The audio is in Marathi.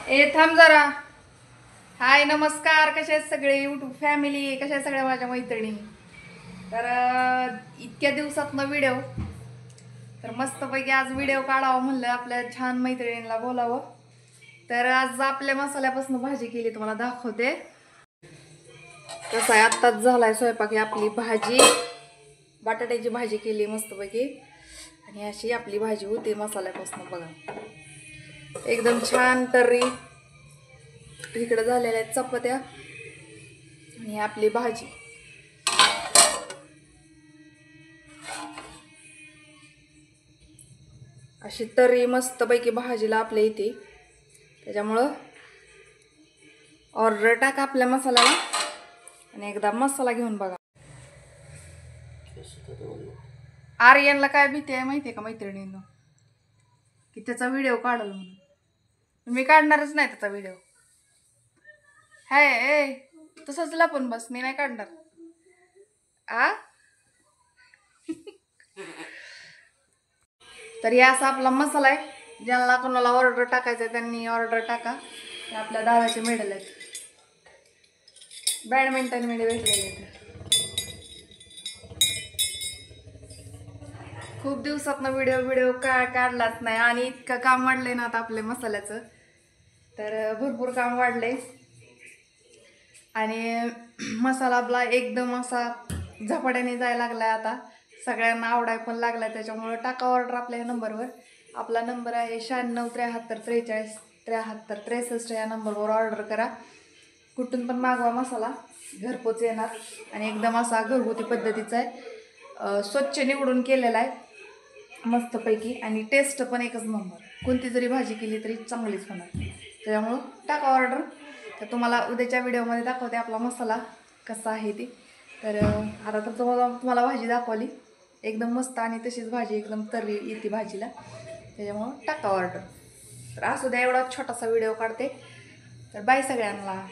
ए थांब जरा. हाय नमस्कार, कशा आहेत सगळे यूट्यूब फॅमिली, कशा आहेत सगळ्या माझ्या मैत्रिणी. तर इतक्या दिवसातनं व्हिडिओ, तर मस्तपैकी आज व्हिडिओ काढावं म्हणलं, आपल्या छान मैत्रिणींना बोलावं. तर आज आपल्या मसाल्यापासून भाजी केली, तुम्हाला दाखवते. कसं आहे, आत्ताच झालाय स्वयंपाक. आपली भाजी, बटाट्याची भाजी केली मस्तपैकी, आणि अशी आपली भाजी होती मसाल्यापासून. बघा एकदम छान तर्री. इकडे झालेल्या आहेत चपात्या आणि आपली भाजी. अशी तर्री मस्तपैकी भाजीला आपल्या इथे. त्याच्यामुळं ऑर्डर टाका आपल्या मसाल्याला आणि एकदा मसाला घेऊन बघा. आर्यनला काय भीती आहे माहिती आहे का मैत्रिणींनो, की त्याचा व्हिडिओ काढल म्हणून. मी काढणारच नाही त्याचा व्हिडिओ. हाय तसंच लपून बस, मी नाही काढणार. आ तर हे असा आपला मसाला आहे. ज्यांना कोणाला ऑर्डर टाकायचं त्यांनी ऑर्डर टाका. आपल्या दादाचे मेडल आहेत, बॅडमिंटन मेडल भेटलेले आहेत. खूप दिवसातनं व्हिडिओ काढलाच नाही, आणि इतकं काम वाढलंय ना आता आपल्या मसाल्याचं. तर भरपूर काम वाढलंय, आणि मसाला आपला एकदम असा झपाट्याने जायला लागलाय आता. सगळ्यांना आवडाय पण लागलाय. त्याच्यामुळं टाका ऑर्डर आपल्या या नंबरवर. आपला नंबर आहे 9673434363. या नंबरवर ऑर्डर करा. कुठून पण मागवा, मसाला घरपोच येणार, आणि एकदम असा घरगुती पद्धतीचा आहे. स्वच्छ निवडून केलेला आहे मस्तपैकी, आणि टेस्ट पण एकच नंबर. कोणती जरी भाजी केली तरी चांगलीच होणार. त्याच्यामुळं टाका ऑर्डर. तर तुम्हाला उद्याच्या व्हिडिओमध्ये दाखवते आपला मसाला कसा आहे ते. तर आता तर तुम्हाला भाजी दाखवली एकदम मस्त, आणि तशीच भाजी एकदम तर्री येते भाजीला. त्याच्यामुळं टाका ऑर्डर. तर असू द्या, एवढा छोटासा व्हिडिओ काढते. तर बाय सगळ्यांना.